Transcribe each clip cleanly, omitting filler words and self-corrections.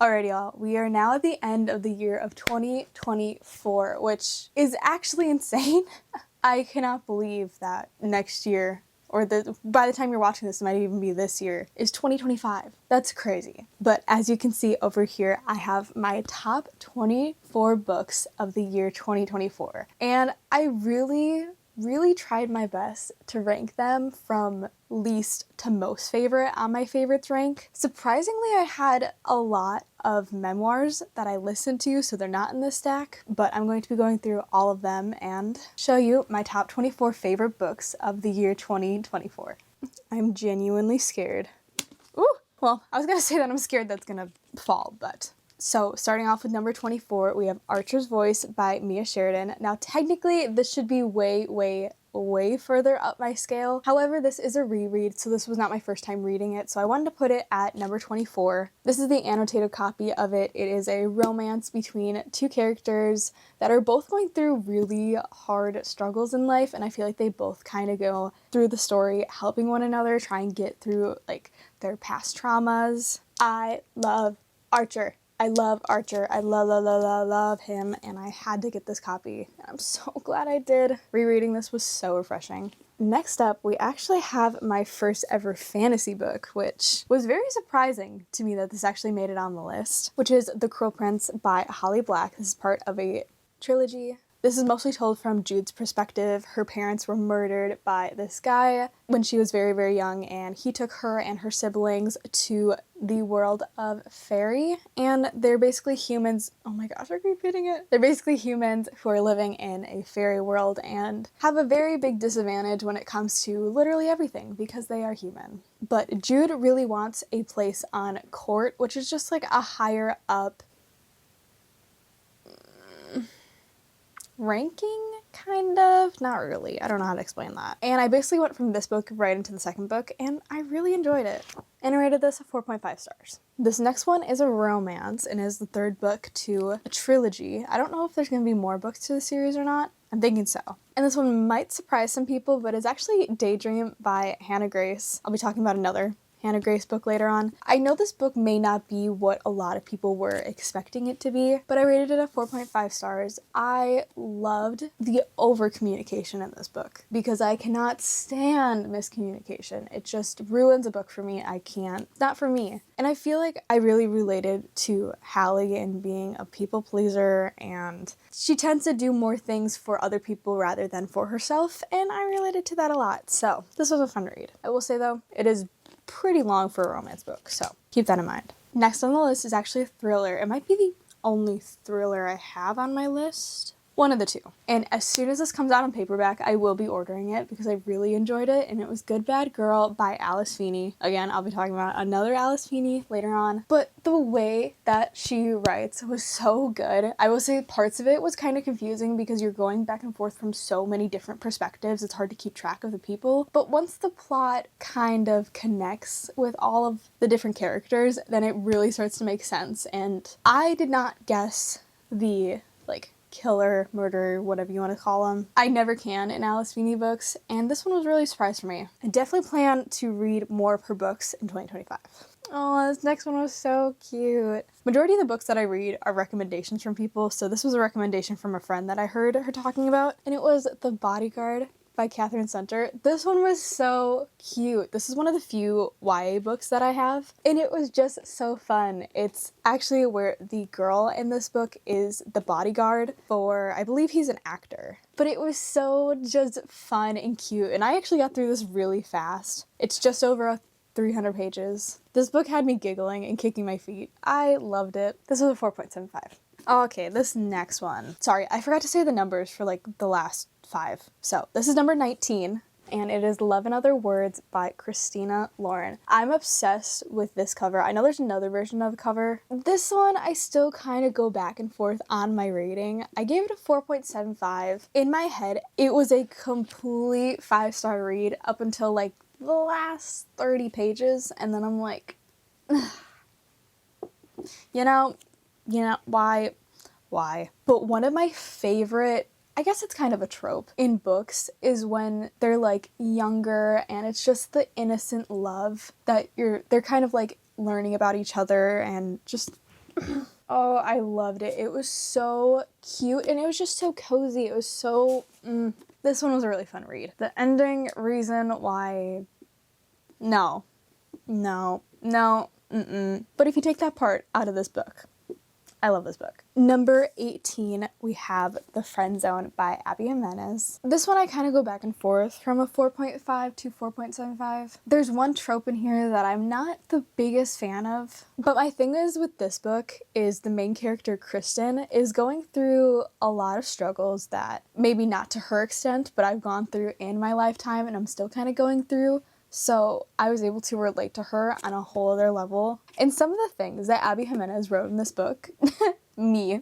Alrighty, y'all, we are now at the end of the year of 2024, which is actually insane. I cannot believe that next year, or by the time you're watching this, it might even be this year, is 2025. That's crazy. But as you can see over here, I have my top 24 books of the year 2024. And I really tried my best to rank them from least to most favorite on my favorites rank. Surprisingly, I had a lot of memoirs that I listened to, so they're not in this stack, but I'm going to be going through all of them and show you my top 24 favorite books of the year 2024. I'm genuinely scared. Ooh, well, I was gonna say that I'm scared that's gonna fall, but... So, starting off with number 24, we have Archer's Voice by Mia Sheridan. Now, technically, this should be way further up my scale. However, this is a reread, so this was not my first time reading it, so I wanted to put it at number 24. This is the annotated copy of it. It is a romance between two characters that are both going through really hard struggles in life, and I feel like they both kind of go through the story helping one another, try and get through, like, their past traumas. I love Archer. I love Archer. I love him, and I had to get this copy. I'm so glad I did. Rereading this was so refreshing. Next up, we actually have my first ever fantasy book, which was very surprising to me that this actually made it on the list, which is The Cruel Prince by Holly Black. This is part of a trilogy. This is mostly told from Jude's perspective. Her parents were murdered by this guy when she was very young, and he took her and her siblings to the world of fairy, and they're basically humans. Oh my gosh, I keep repeating it. They're basically humans who are living in a fairy world and have a very big disadvantage when it comes to literally everything because they are human. But Jude really wants a place on court, which is just like a higher up ranking, kind of? Not really. I don't know how to explain that. And I basically went from this book right into the second book, and I really enjoyed it. And I rated this 4.5 stars. This next one is a romance, and is the third book to a trilogy. I don't know if there's going to be more books to the series or not. I'm thinking so. And this one might surprise some people, but it's actually Daydream by Hannah Grace. I'll be talking about another Hannah Grace book later on. I know this book may not be what a lot of people were expecting it to be, but I rated it at 4.5 stars. I loved the over communication in this book because I cannot stand miscommunication. It just ruins a book for me. I can't. It's not for me. And I feel like I really related to Hallie in being a people pleaser, and she tends to do more things for other people rather than for herself, and I related to that a lot. So this was a fun read. I will say though, it is pretty long for a romance book, so keep that in mind. Next on the list is actually a thriller. It might be the only thriller I have on my list. One of the two. And as soon as this comes out on paperback, I will be ordering it because I really enjoyed it, and it was Good Bad Girl by Alice Feeney. Again, I'll be talking about another Alice Feeney later on, but the way that she writes was so good. I will say parts of it was kind of confusing because you're going back and forth from so many different perspectives. It's hard to keep track of the people, but once the plot kind of connects with all of the different characters, then it really starts to make sense. And I did not guess the, like, killer, murderer, whatever you want to call them. I never can in Alice Feeney books, and this one was really a surprise for me. I definitely plan to read more of her books in 2025. Oh, this next one was so cute. Majority of the books that I read are recommendations from people, so this was a recommendation from a friend that I heard her talking about, and it was The Bodyguard by Catherine Center. This one was so cute. This is one of the few YA books that I have, and it was just so fun. It's actually where the girl in this book is the bodyguard for, I believe he's an actor. But it was so just fun and cute, and I actually got through this really fast. It's just over 300 pages. This book had me giggling and kicking my feet. I loved it. This was a 4.75. Okay, this next one. Sorry, I forgot to say the numbers for like the last 5. So this is number 19, and it is Love and Other Words by Christina Lauren. I'm obsessed with this cover. I know there's another version of the cover. This one, I still kind of go back and forth on my rating. I gave it a 4.75. In my head, it was a complete 5-star read up until like the last 30 pages, and then I'm like, you know, why? But one of my favorite, I guess it's kind of a trope in books, is when they're like younger and it's just the innocent love that they're kind of like learning about each other and just Oh, I loved it. It was so cute and it was just so cozy. It was so... This one was a really fun read. The ending reason why... No. But if you take that part out of this book, I love this book. Number 18, we have The Friend Zone by Abby Jimenez. This one I kind of go back and forth from a 4.5 to 4.75. There's one trope in here that I'm not the biggest fan of, but my thing is with this book is the main character, Kristen, is going through a lot of struggles that maybe not to her extent, but I've gone through in my lifetime and I'm still kind of going through. So I was able to relate to her on a whole other level. And some of the things that Abby Jimenez wrote in this book, me.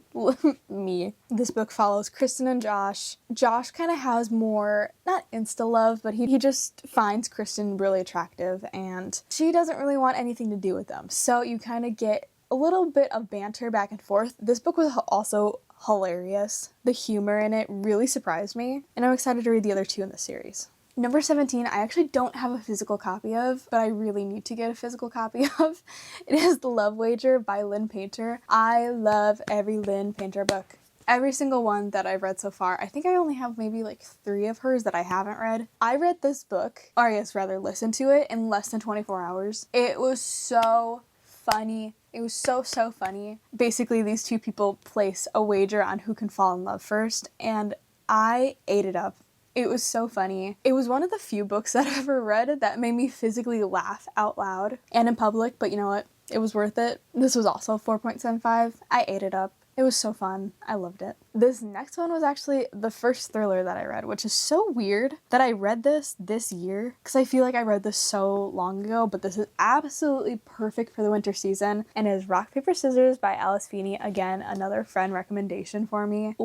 This book follows Kristen and Josh. Josh kind of has more, not insta-love, but he just finds Kristen really attractive and she doesn't really want anything to do with them. So you kind of get a little bit of banter back and forth. This book was also hilarious. The humor in it really surprised me, and I'm excited to read the other two in the series. Number 17, I actually don't have a physical copy of, but I really need to get a physical copy of. It is The Love Wager by Lynn Painter. I love every Lynn Painter book. Every single one that I've read so far. I think I only have maybe like 3 of hers that I haven't read. I read this book, or I guess rather listened to it, in less than 24 hours. It was so funny. It was so funny. Basically, these two people place a wager on who can fall in love first, and I ate it up. It was so funny. It was one of the few books that I've ever read that made me physically laugh out loud and in public, but you know what? It was worth it. This was also 4.75. I ate it up. It was so fun. I loved it. This next one was actually the first thriller that I read, which is so weird that I read this year because I feel like I read this so long ago, but this is absolutely perfect for the winter season, and it is Rock, Paper, Scissors by Alice Feeney. Again, another friend recommendation for me.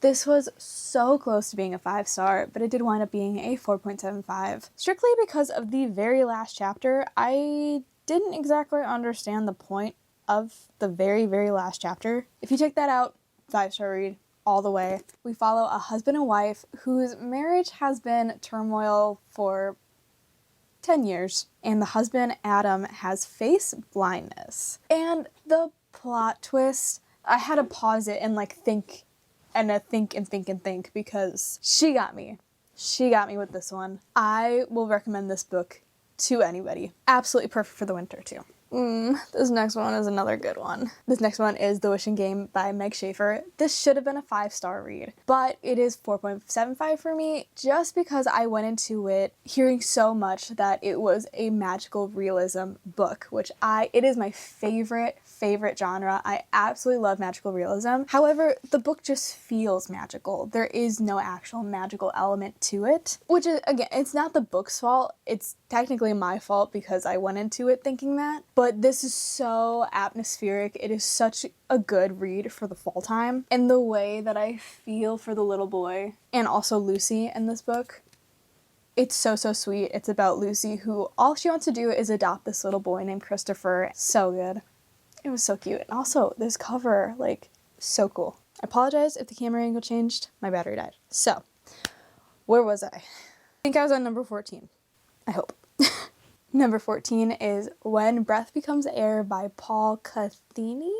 This was so close to being a 5-star, but it did wind up being a 4.75. Strictly because of the very last chapter. I didn't exactly understand the point of the very last chapter. If you take that out, 5-star read all the way. We follow a husband and wife whose marriage has been turmoil for 10 years, and the husband, Adam, has face blindness. And the plot twist, I had to pause it and think because she got me. She got me with this one. I will recommend this book to anybody. Absolutely perfect for the winter too. This next one is another good one. This next one is The Wishing Game by Meg Schaefer. This should have been a 5-star read, but it is 4.75 for me just because I went into it hearing so much that it was a magical realism book, which it is my favorite genre. I absolutely love magical realism. However, the book just feels magical. There is no actual magical element to it, which is, again, it's not the book's fault. It's technically my fault because I went into it thinking that. But this is so atmospheric. It is such a good read for the fall time. And the way that I feel for the little boy and also Lucy in this book, it's so sweet. It's about Lucy who all she wants to do is adopt this little boy named Christopher. So good. It was so cute. And also this cover, so cool. I apologize if the camera angle changed. My battery died. So, where was I? I think I was on number 14. I hope. Number 14 is When Breath Becomes Air by Paul Cathini.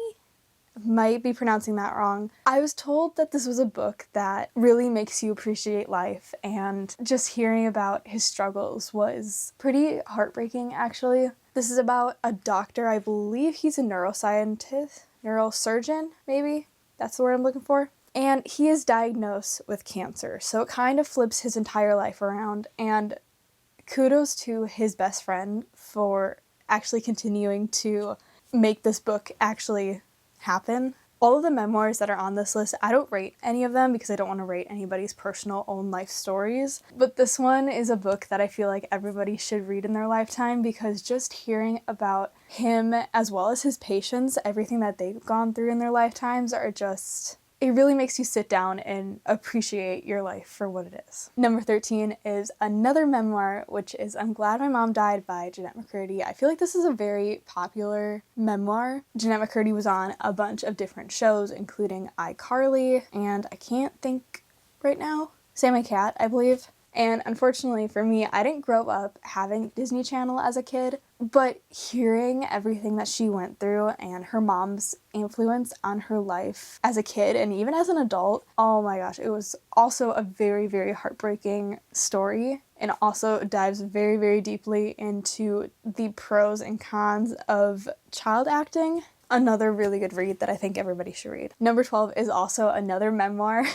Might be pronouncing that wrong. I was told that this was a book that really makes you appreciate life, and just hearing about his struggles was pretty heartbreaking, actually. This is about a doctor. I believe he's a neurosurgeon, maybe? That's the word I'm looking for. And he is diagnosed with cancer, so it kind of flips his entire life around, and kudos to his best friend for actually continuing to make this book actually happen. All of the memoirs that are on this list, I don't rate any of them because I don't want to rate anybody's personal own life stories. But this one is a book that I feel like everybody should read in their lifetime because just hearing about him as well as his patients, everything that they've gone through in their lifetimes are just... It really makes you sit down and appreciate your life for what it is. Number 13 is another memoir, which is I'm Glad My Mom Died by Jeanette McCurdy. I feel like this is a very popular memoir. Jeanette McCurdy was on a bunch of different shows, including iCarly, and I can't think right now. Sam and Cat, I believe. And unfortunately for me, I didn't grow up having Disney Channel as a kid, but hearing everything that she went through and her mom's influence on her life as a kid and even as an adult, oh my gosh, it was also a very, very heartbreaking story, and also dives very, very deeply into the pros and cons of child acting. Another really good read that I think everybody should read. Number 12 is also another memoir.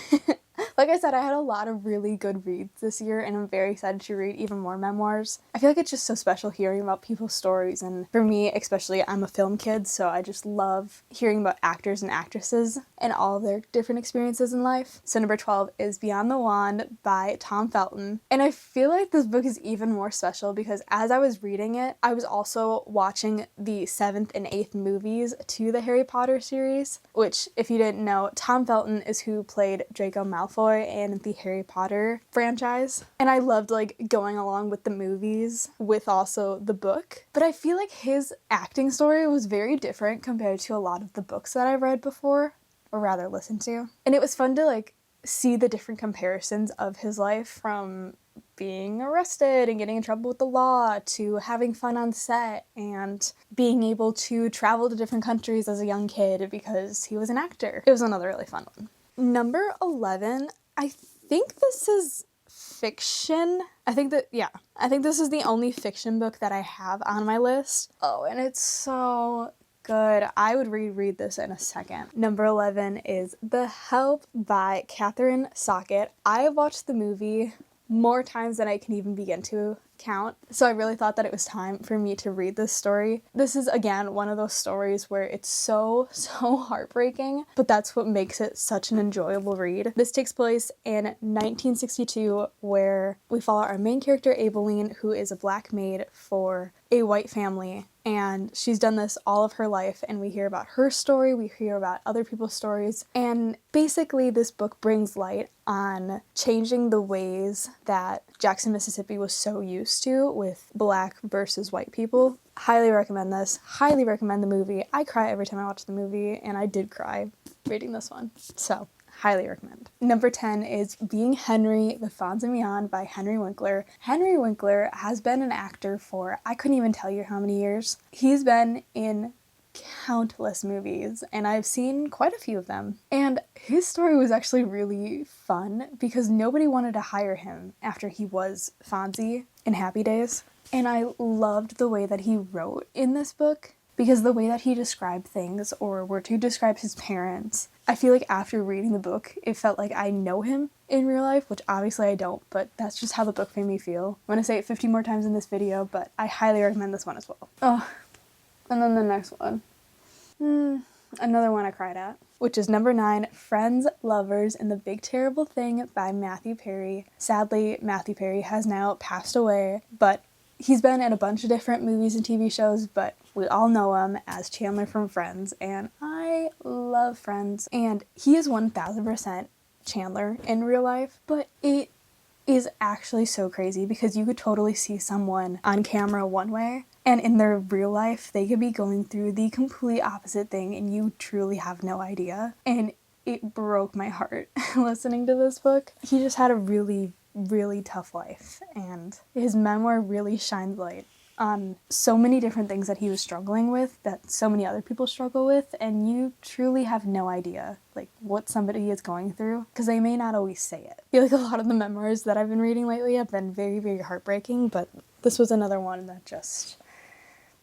Like I said, I had a lot of really good reads this year, and I'm very excited to read even more memoirs. I feel like it's just so special hearing about people's stories, and for me especially, I'm a film kid, so I just love hearing about actors and actresses and all of their different experiences in life. So number 12 is Beyond the Wand by Tom Felton, and I feel like this book is even more special because as I was reading it, I was also watching the 7th and 8th movies to the Harry Potter series, which, if you didn't know, Tom Felton is who played Draco Malfoy in the Harry Potter franchise. And I loved like going along with the movies with also the book. But I feel like his acting story was very different compared to a lot of the books that I've read before, or rather listened to. And it was fun to like see the different comparisons of his life, from being arrested and getting in trouble with the law to having fun on set and being able to travel to different countries as a young kid because he was an actor. It was another really fun one. Number 11, I think this is fiction. I think this is the only fiction book that I have on my list. Oh, and it's so good. I would reread this in a second. Number 11 is The Help by Catherine Sockett. I have watched the movie more times than I can even begin to count, so I really thought that it was time for me to read this story. This is, again, one of those stories where it's so heartbreaking, but that's what makes it such an enjoyable read. This takes place in 1962, where we follow our main character, Aibileen, who is a black maid for a white family, and she's done this all of her life, and we hear about her story, we hear about other people's stories, and basically this book brings light on changing the ways that Jackson, Mississippi was so used to with black versus white people. Highly recommend this. Highly recommend the movie. I cry every time I watch the movie, and I did cry reading this one. So, highly recommend. Number 10 is Being Henry, The Fonz and Beyond by Henry Winkler. Henry Winkler has been an actor for, I couldn't even tell you how many years. He's been in countless movies, and I've seen quite a few of them. And his story was actually really fun because nobody wanted to hire him after he was Fonzie in Happy Days. And I loved the way that he wrote in this book, because the way that he described things, or were to describe his parents, I feel like after reading the book, it felt like I know him in real life, which obviously I don't, but that's just how the book made me feel. I'm gonna say it 50 more times in this video, but I highly recommend this one as well. Oh, and then the next one. Another one I cried at, which is number 9, Friends, Lovers, and the Big Terrible Thing by Matthew Perry. Sadly, Matthew Perry has now passed away, but he's been in a bunch of different movies and TV shows, but we all know him as Chandler from Friends, and I love Friends, and he is 1000% Chandler in real life, but it is actually so crazy because you could totally see someone on camera one way, and in their real life, they could be going through the complete opposite thing, and you truly have no idea. And it broke my heart listening to this book. He just had a really tough life, and his memoir really shines light on so many different things that he was struggling with that so many other people struggle with, and you truly have no idea like what somebody is going through because they may not always say it. I feel like a lot of the memoirs that I've been reading lately have been very heartbreaking, but this was another one that just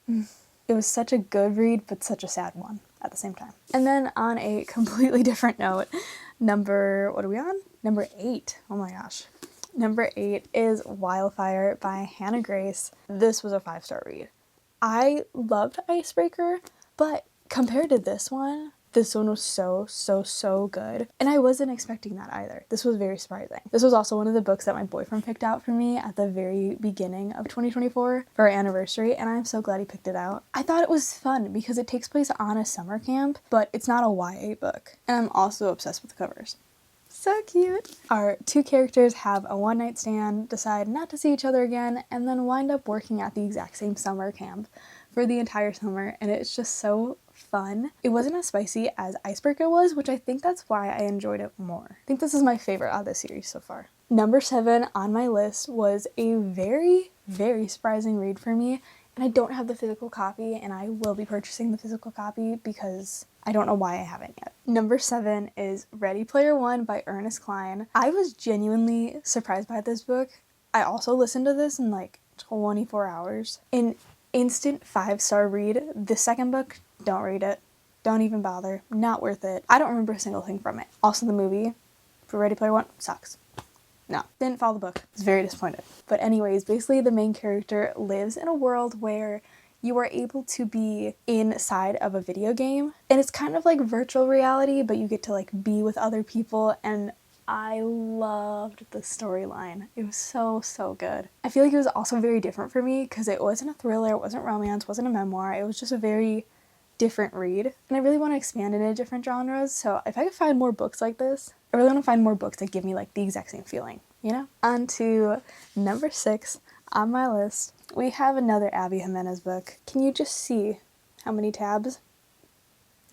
it was such a good read but such a sad one at the same time. And then on a completely different note, what are we on? Number 8. Oh my gosh. Number 8 is Wildfire by Hannah Grace. This was a 5-star read. I loved Icebreaker, but compared to this one was so good. And I wasn't expecting that either. This was very surprising. This was also one of the books that my boyfriend picked out for me at the very beginning of 2024 for our anniversary, and I'm so glad he picked it out. I thought it was fun because it takes place on a summer camp, but it's not a YA book. And I'm also obsessed with the covers. So cute. Our 2 characters have a one-night stand, decide not to see each other again, and then wind up working at the exact same summer camp for the entire summer, and it's just so fun. It wasn't as spicy as Icebreaker was, which I think that's why I enjoyed it more. I think this is my favorite out of the series so far. Number 7 on my list was a very, very surprising read for me, and I don't have the physical copy, and I will be purchasing the physical copy because I don't know why I haven't yet. Number 7 is Ready Player One by Ernest Cline. I was genuinely surprised by this book. I also listened to this in like 24 hours. An instant 5-star read. The second book, don't read it. Don't even bother. Not worth it. I don't remember a single thing from it. Also, the movie for Ready Player One sucks. No, didn't follow the book. I was very disappointed. But anyways, basically the main character lives in a world where you are able to be inside of a video game. And it's kind of like virtual reality, but you get to like be with other people, and I loved the storyline. It was so, so good. I feel like it was also very different for me because it wasn't a thriller, it wasn't romance, wasn't a memoir. It was just a very different read. And I really want to expand into different genres, so if I could find more books like this, I really want to find more books that give me like the exact same feeling, you know? On to number 6 on my list. We have another Abby Jimenez book. Can you just see how many tabs?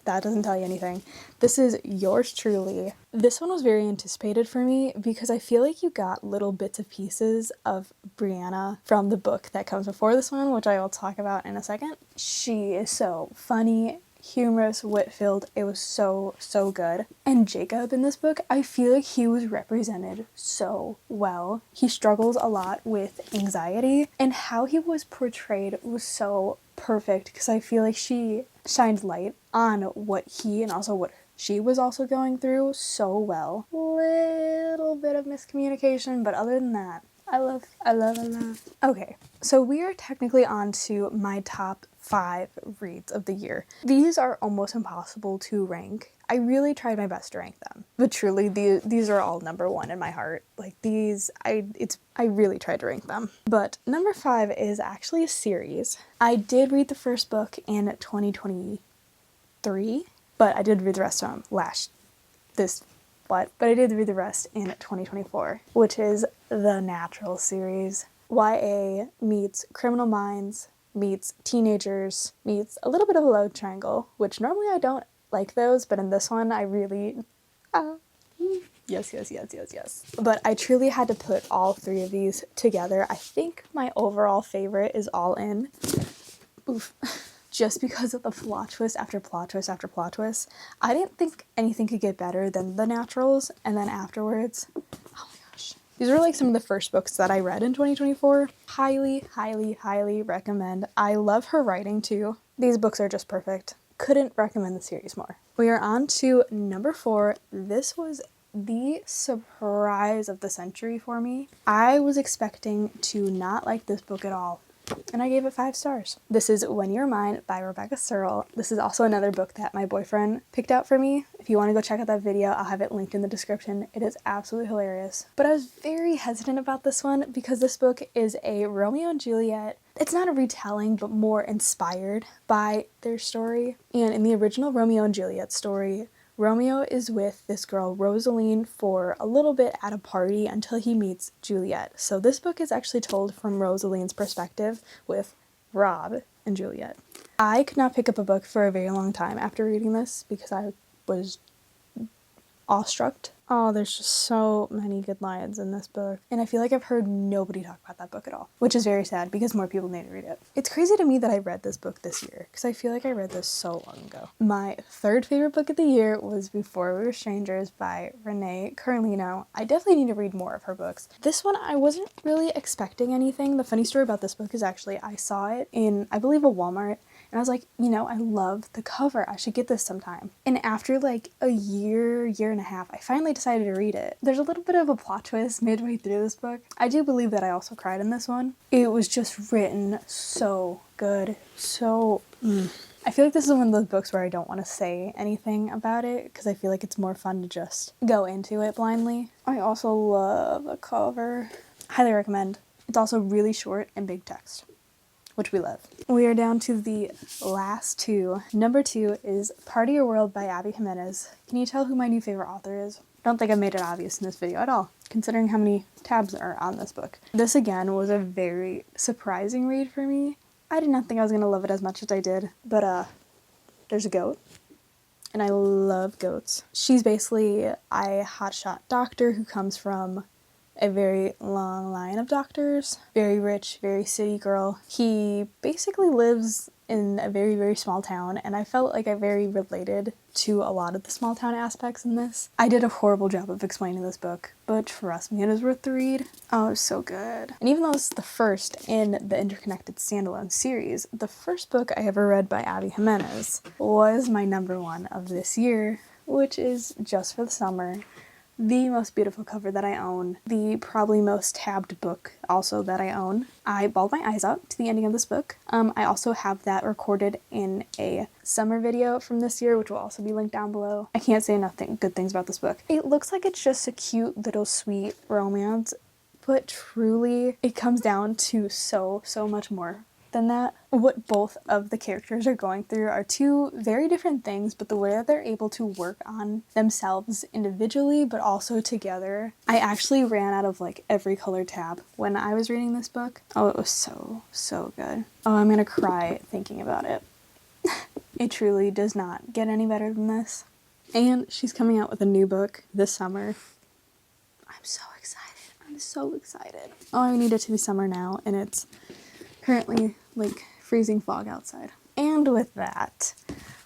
That doesn't tell you anything. This is Yours Truly. This one was very anticipated for me because I feel like you got little bits of pieces of Brianna from the book that comes before this one, which I will talk about in a second. She is so funny, humorous, wit-filled. It was so, so good. And Jacob in this book, I feel like he was represented so well. He struggles a lot with anxiety, and how he was portrayed was so perfect because I feel like she shined light on what he and also what she was also going through so well. Little bit of miscommunication, but other than that, I love. Okay, so we are technically on to my top 5 reads of the year. These are almost impossible to rank. I really tried my best to rank them, but truly these are all number 1 in my heart. Like these, I really tried to rank them. But number 5 is actually a series. I did read the first book in 2023, but I did read the rest of them but I did read the rest in 2024, which is the Natural series. YA meets Criminal Minds, meets teenagers, meets a little bit of a love triangle, which normally I don't like those, but in this one I really, yes. But I truly had to put all 3 of these together. I think my overall favorite is All In. Oof. Just because of the plot twist after plot twist after plot twist. I didn't think anything could get better than The Naturals, and then afterwards, oh my gosh. These were like some of the first books that I read in 2024. Highly recommend. I love her writing too. These books are just perfect. Couldn't recommend the series more. We are on to number 4. This was the surprise of the century for me. I was expecting to not like this book at all, and I gave it 5 stars. This is When You're Mine by Rebecca Searle. This is also another book that my boyfriend picked out for me. If you want to go check out that video, I'll have it linked in the description. It is absolutely hilarious. But I was very hesitant about this one because this book is a Romeo and Juliet. It's not a retelling, but more inspired by their story. And in the original Romeo and Juliet story, Romeo is with this girl, Rosaline, for a little bit at a party until he meets Juliet. So this book is actually told from Rosaline's perspective with Rob and Juliet. I could not pick up a book for a very long time after reading this because I was awestruck. Oh, there's just so many good lines in this book. And I feel like I've heard nobody talk about that book at all, which is very sad because more people need to read it. It's crazy to me that I read this book this year because I feel like I read this so long ago. My 3rd favorite book of the year was Before We Were Strangers by Renee Carlino. I definitely need to read more of her books. This one, I wasn't really expecting anything. The funny story about this book is actually I saw it in, I believe, a Walmart. And I was like, you know, I love the cover. I should get this sometime. And after like a year and a half, I finally decided to read it. There's a little bit of a plot twist midway through this book. I do believe that I also cried in this one. It was just written so good. I feel like this is one of those books where I don't want to say anything about it because I feel like it's more fun to just go into it blindly. I also love the cover. Highly recommend. It's also really short and big text, which we love. We are down to the last 2. Number 2 is Part of Your World by Abby Jimenez. Can you tell who my new favorite author is? I don't think I made it obvious in this video at all, considering how many tabs are on this book. This again was a very surprising read for me. I did not think I was gonna love it as much as I did, but there's a goat, and I love goats. She's basically a hotshot doctor who comes from a very long line of doctors, very rich, very city girl. He basically lives in a very, very small town, and I felt like I very related to a lot of the small town aspects in this. I did a horrible job of explaining this book, but trust me, it is worth the read. Oh, it's so good. And even though it's the first in the interconnected standalone series, the first book I ever read by Abby Jimenez was my number one of this year, which is Just for the Summer. The most beautiful cover that I own, the probably most tabbed book also that I own. I bawled my eyes out to the ending of this book. I also have that recorded in a summer video from this year, which will also be linked down below. I can't say enough good things about this book. It looks like it's just a cute little sweet romance, but truly it comes down to so much more than that. What both of the characters are going through are two very different things, but the way that they're able to work on themselves individually but also together. I actually ran out of like every color tab when I was reading this book. Oh, it was so good. Oh, I'm gonna cry thinking about it. It truly does not get any better than this. And she's coming out with a new book this summer. I'm so excited. I'm so excited. Oh, I need it to be summer now, and it's currently like freezing fog outside. And with that,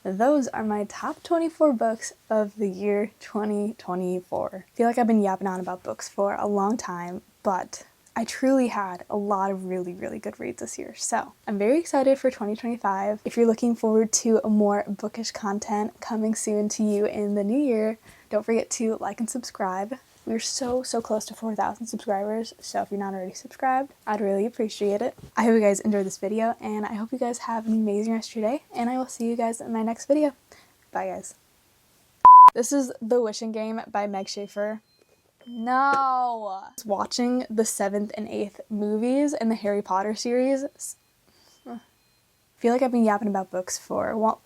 those are my top 24 books of the year 2024. I feel like I've been yapping on about books for a long time, but I truly had a lot of really good reads this year. So I'm very excited for 2025. If you're looking forward to more bookish content coming soon to you in the new year, don't forget to like and subscribe. We're so close to 4,000 subscribers, so if you're not already subscribed, I'd really appreciate it. I hope you guys enjoyed this video, and I hope you guys have an amazing rest of your day, and I will see you guys in my next video. Bye, guys. This is The Wishing Game by Meg Schaefer. No! I was watching the 7th and 8th movies in the Harry Potter series. I feel like I've been yapping about books for, well,